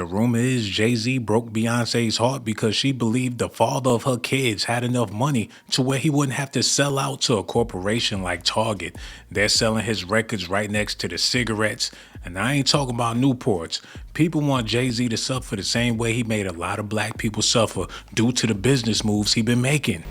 The rumor is Jay-Z broke Beyonce's heart because she believed the father of her kids had enough money to where he wouldn't have to sell out to a corporation like Target. They're selling his records right next to the cigarettes. And I ain't talking about Newports. People want Jay-Z to suffer the same way he made a lot of black people suffer due to the business moves he been making.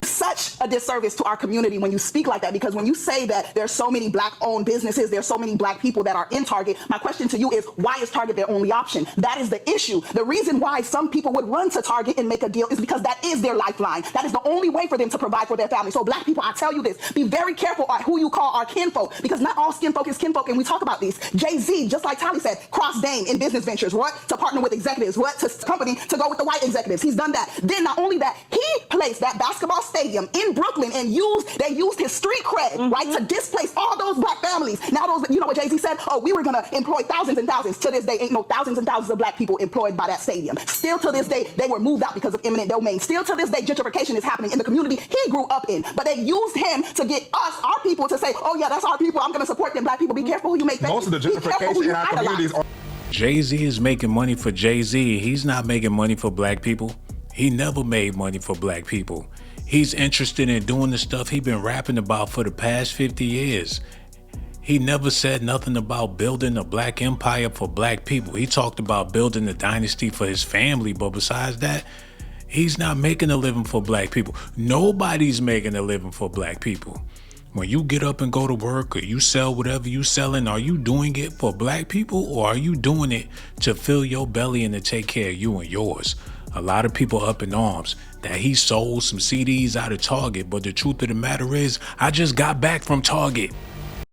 Such a disservice to our community when you speak like that, because when you say that there's so many black owned businesses, there's so many black people that are in Target, my question to you is, why is Target their only option? That is the issue. The reason why some people would run to Target and make a deal is because that is their lifeline. That is the only way for them to provide for their family. So black people, I tell you this, be very careful at who you call our kinfolk, because not all skinfolk is kinfolk, and we talk about these. Jay-Z, just like Tally said, cross Dame in business ventures. What? To partner with executives. What? To company to go with the white executives. He's done that. Then not only that, he placed that basketball stadium in Brooklyn and they used his street cred, right, to displace all those black families. Now those, you know what Jay-Z said? Oh, we were gonna employ thousands and thousands. To this day, ain't no thousands and thousands of black people employed by that stadium. Still to this day, they were moved out because of eminent domain. Still to this day, gentrification is happening in the community he grew up in. But they used him to get us, our people, to say, oh yeah, that's our people, I'm gonna support them. Black people, be careful who you make famous. Most of the gentrification in our communities are... Jay-Z is making money for Jay-Z. He's not making money for black people. He never made money for black people. He's interested in doing the stuff he's been rapping about for the past 50 years. He never said nothing about building a black empire for black people. He talked about building a dynasty for his family, but besides that, he's not making a living for black people. Nobody's making a living for black people. When you get up and go to work or you sell whatever you selling, are you doing it for black people, or are you doing it to fill your belly and to take care of you and yours? A lot of people up in arms that he sold some CDs out of Target, but the truth of the matter is, I just got back from Target.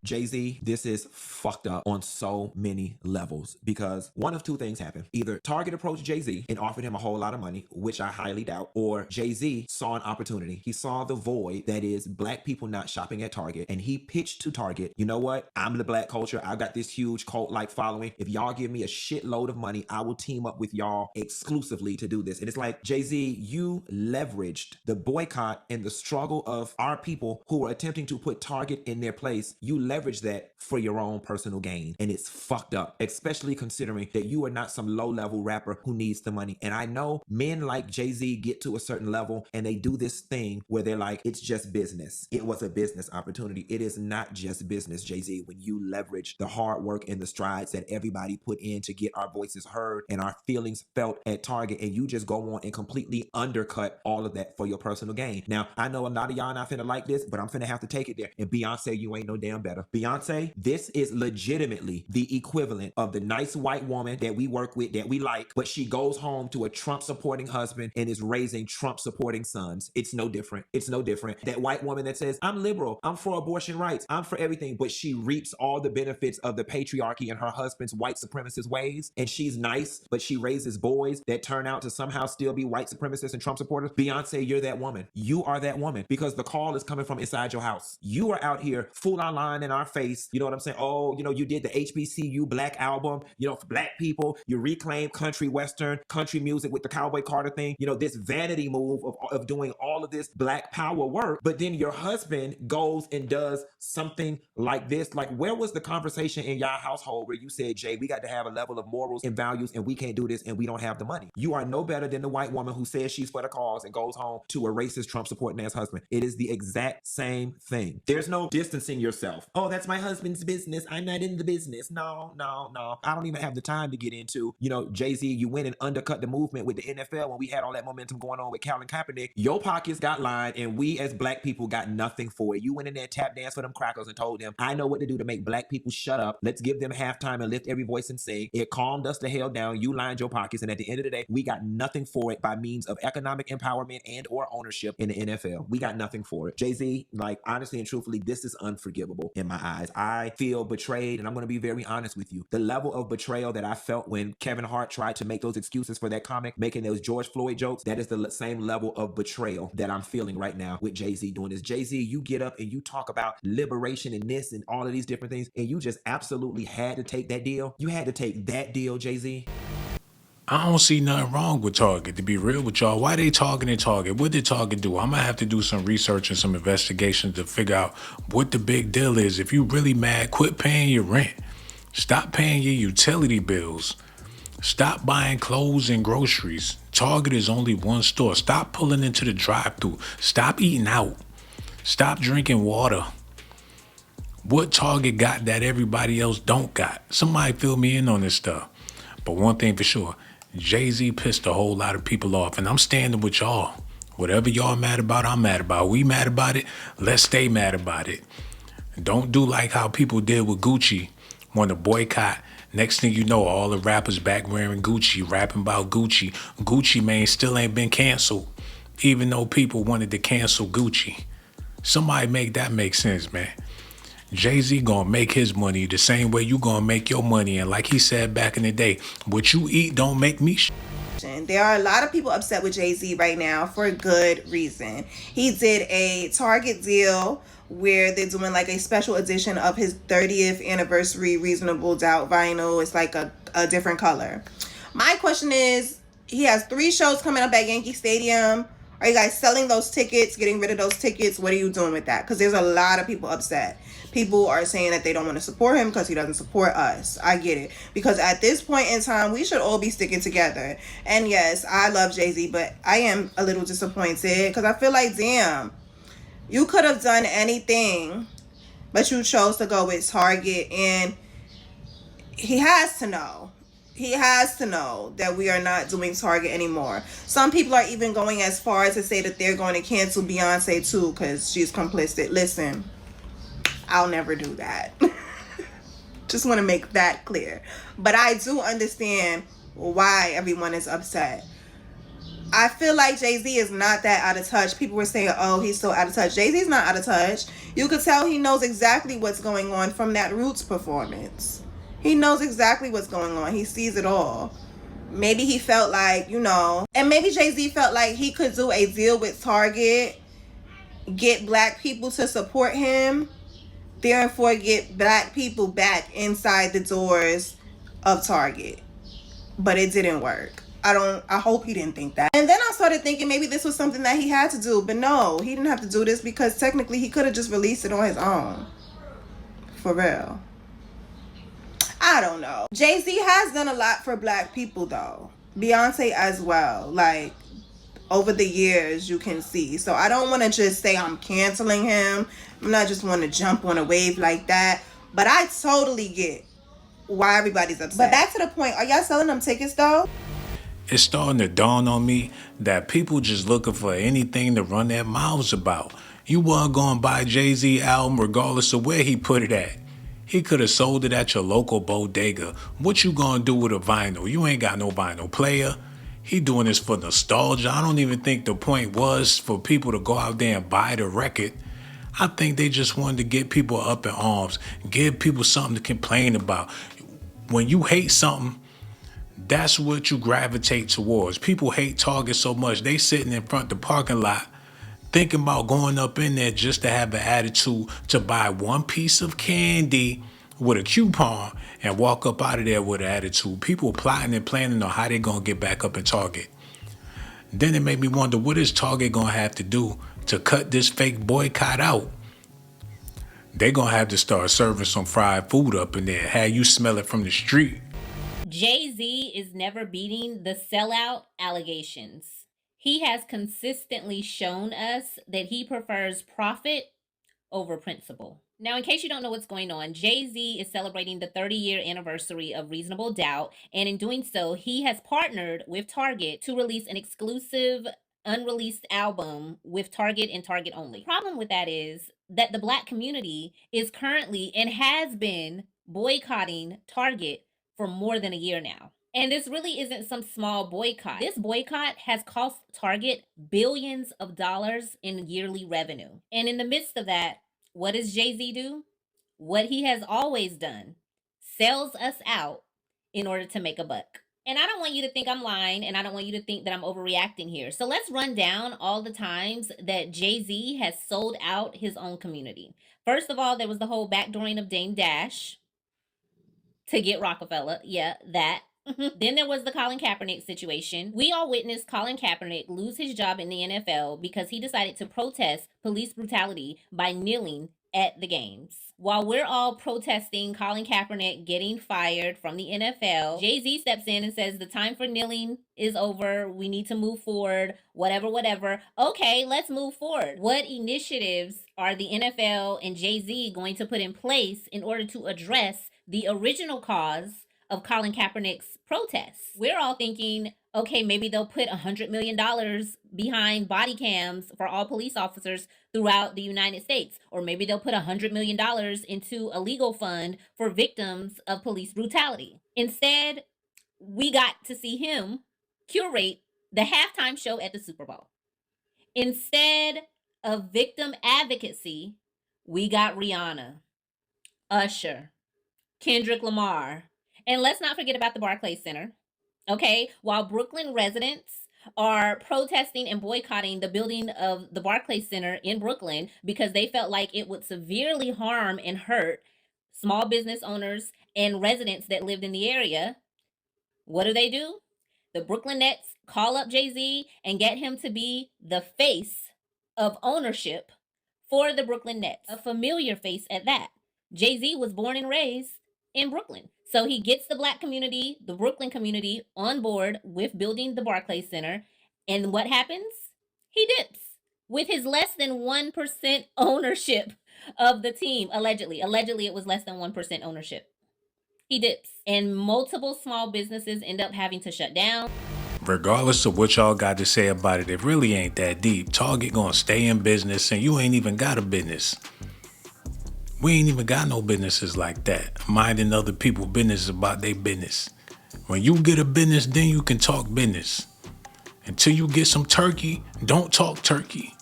Jay-Z, this is fucked up on so many levels, because one of two things happened. Either Target approached Jay-Z and offered him a whole lot of money, which I highly doubt, or Jay-Z saw an opportunity. He saw the void that is black people not shopping at Target, and he pitched to Target, you know what? I'm the black culture. I've got this huge cult-like following. If y'all give me a shitload of money, I will team up with y'all exclusively to do this. And it's like, Jay-Z, you leveraged the boycott and the struggle of our people who were attempting to put Target in their place. You leveraged that for your own personal gain, and it's fucked up, especially considering that you are not some low-level rapper who needs the money. And I know men like Jay-Z get to a certain level and they do this thing where they're like, it's just business. It was a business opportunity. It is not just business, Jay-Z, when you leverage the hard work and the strides that everybody put in to get our voices heard and our feelings felt at Target, and you just go on and completely undercut all of that for your personal gain. Now, I know a lot of y'all not finna like this, but I'm finna have to take it there. And Beyonce, you ain't no damn better. Beyonce, this is legitimately the equivalent of the nice white woman that we work with, that we like, but she goes home to a Trump supporting husband and is raising Trump supporting sons. It's no different. It's no different. That white woman that says, I'm liberal, I'm for abortion rights, I'm for everything, but she reaps all the benefits of the patriarchy and her husband's white supremacist ways, and she's nice, but she raises boys that turn out to somehow still be white supremacists and Trump supporters. Beyonce, you're that woman. You are that woman, because the call is coming from inside your house. You are out here full online in our face. You know what I'm saying? Oh, you know, you did the HBCU Black album, you know, for black people. You reclaim country western, country music with the Cowboy Carter thing. You know, this vanity move of doing all of this black power work. But then your husband goes and does something like this. Like, where was the conversation in y'all household where you said, Jay, we got to have a level of morals and values, and we can't do this and we don't have the money? You are no better than the white woman who says she's for the cause and goes home to a racist Trump supporting ass husband. It is the exact same thing. There's no distancing yourself. Oh, that's my husband's business. I'm not in the business. No. I don't even have the time to get into, you know, Jay-Z, you went and undercut the movement with the NFL when we had all that momentum going on with Colin Kaepernick. Your pockets got lined, and we as black people got nothing for it. You went in there, tap dance for them crackers, and told them, I know what to do to make black people shut up. Let's give them halftime and lift every voice and sing. It calmed us the hell down. You lined your pockets, and at the end of the day, we got nothing for it by means of economic empowerment and or ownership in the NFL. We got nothing for it. Jay-Z, like, honestly and truthfully, this is unforgivable in my eyes. I feel betrayed, and I'm going to be very honest with you. The level of betrayal that I felt when Kevin Hart tried to make those excuses for that comic, making those George Floyd jokes, that is the same level of betrayal that I'm feeling right now with Jay-Z doing this. Jay-Z, you get up and you talk about liberation and this and all of these different things, and you just absolutely had to take that deal. You had to take that deal, Jay-Z. I don't see nothing wrong with Target, to be real with y'all. Why they targeting Target? What did Target do? I'm gonna have to do some research and some investigation to figure out what the big deal is. If you really mad, quit paying your rent. Stop paying your utility bills. Stop buying clothes and groceries. Target is only one store. Stop pulling into the drive-thru. Stop eating out. Stop drinking water. What Target got that everybody else don't got? Somebody fill me in on this stuff. But one thing for sure, Jay-Z pissed a whole lot of people off, and I'm standing with y'all. Whatever y'all mad about, I'm mad about. We mad about it, let's stay mad about it. Don't do like how people did with Gucci. Want to boycott. Next thing you know, all the rappers back wearing Gucci, rapping about Gucci. Gucci Mane still ain't been canceled, even though people wanted to cancel Gucci. Somebody make that make sense, man. Jay-Z gonna make his money the same way you gonna make your money. And like he said back in the day, what you eat don't make me There are a lot of people upset with Jay-Z right now for good reason. He did a Target deal where they're doing like a special edition of his 30th anniversary Reasonable Doubt vinyl. It's like a different color. My question is, he has 3 shows coming up at Yankee Stadium. Are you guys selling those tickets, getting rid of those tickets? What are you doing with that? Because there's a lot of people upset. People are saying that they don't want to support him because he doesn't support us. I get it. Because at this point in time, we should all be sticking together. And yes, I love Jay-Z, but I am a little disappointed because I feel like, damn, you could have done anything, but you chose to go with Target. And he has to know. He has to know that we are not doing Target anymore. Some people are even going as far as to say that they're going to cancel Beyonce too because she's complicit. Listen, I'll never do that. Just want to make that clear. But I do understand why everyone is upset. I feel like Jay-Z is not that out of touch. People were saying, oh, he's so out of touch. Jay-Z's not out of touch. You could tell he knows exactly what's going on from that Roots performance. He knows exactly what's going on. He sees it all. Maybe he felt like, and maybe Jay-Z felt like he could do a deal with Target, get black people to support him, therefore get black people back inside the doors of Target. But it didn't work. I hope he didn't think that. And then I started thinking maybe this was something that he had to do. But no, he didn't have to do this because technically he could have just released it on his own. For real. I don't know. Jay-Z has done a lot for black people though. Beyonce as well. Like, over the years, you can see. So I don't want to just say I'm canceling him. I'm not just want to jump on a wave like that. But I totally get why everybody's upset. But back to the point, are y'all selling them tickets though? It's starting to dawn on me that people just looking for anything to run their mouths about. You wasn't going to buy Jay-Z album regardless of where he put it at. He could have sold it at your local bodega. What you gonna do with a vinyl? You ain't got no vinyl player. He doing this for nostalgia. I don't even think the point was for people to go out there and buy the record. I think they just wanted to get people up in arms, give people something to complain about. When you hate something, that's what you gravitate towards. People hate Target so much, they sitting in front of the parking lot thinking about going up in there just to have an attitude to buy one piece of candy with a coupon and walk up out of there with an attitude. People plotting and planning on how they're going to get back up in Target. Then it made me wonder, what is Target going to have to do to cut this fake boycott out? They're going to have to start serving some fried food up in there. Have you smell it from the street. Jay-Z is never beating the sellout allegations. He has consistently shown us that he prefers profit over principle. Now, in case you don't know what's going on, Jay-Z is celebrating the 30-year anniversary of Reasonable Doubt, and in doing so, he has partnered with Target to release an exclusive unreleased album with Target and Target only. The problem with that is that the black community is currently and has been boycotting Target for more than a year now. And this really isn't some small boycott. This boycott has cost Target billions of dollars in yearly revenue. And in the midst of that, what does Jay-Z do? What he has always done, sells us out in order to make a buck. And I don't want you to think I'm lying, and I don't want you to think that I'm overreacting here. So let's run down all the times that Jay-Z has sold out his own community. First of all, there was the whole backdooring of Dame Dash to get Rockefeller. Yeah, that. Then there was the Colin Kaepernick situation. We all witnessed Colin Kaepernick lose his job in the NFL because he decided to protest police brutality by kneeling at the games. While we're all protesting Colin Kaepernick getting fired from the NFL, Jay-Z steps in and says the time for kneeling is over. We need to move forward, whatever. Okay, let's move forward. What initiatives are the NFL and Jay-Z going to put in place in order to address the original cause of Colin Kaepernick's protests? We're all thinking, okay, maybe they'll put $100 million behind body cams for all police officers throughout the United States. Or maybe they'll put $100 million into a legal fund for victims of police brutality. Instead, we got to see him curate the halftime show at the Super Bowl. Instead of victim advocacy, we got Rihanna, Usher, Kendrick Lamar, and let's not forget about the Barclays Center. Okay, while Brooklyn residents are protesting and boycotting the building of the Barclays Center in Brooklyn because they felt like it would severely harm and hurt small business owners and residents that lived in the area, what do? The Brooklyn Nets call up Jay-Z and get him to be the face of ownership for the Brooklyn Nets, a familiar face at that. Jay-Z was born and raised in Brooklyn. So he gets the black community, the Brooklyn community, on board with building the Barclays Center. And what happens? He dips with his less than 1% ownership of the team, allegedly. Allegedly, it was less than 1% ownership. He dips. And multiple small businesses end up having to shut down. Regardless of what y'all got to say about it, it really ain't that deep. Target gonna stay in business and you ain't even got a business. We ain't even got no businesses like that. Minding other people's business about their business. When you get a business, then you can talk business. Until you get some turkey, don't talk turkey.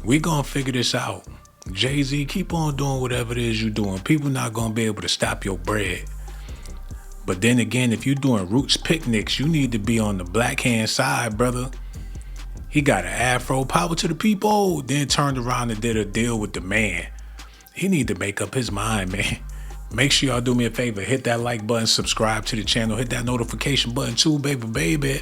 We gonna figure this out. Jay-Z, keep on doing whatever it is you're doing. People not gonna be able to stop your bread. But then again, if you're doing roots picnics, you need to be on the black hand side, brother. He got an afro, power to the people, then turned around and did a deal with the man. He need to make up his mind, man. Make sure y'all do me a favor. Hit that like button, subscribe to the channel, hit that notification button too, baby.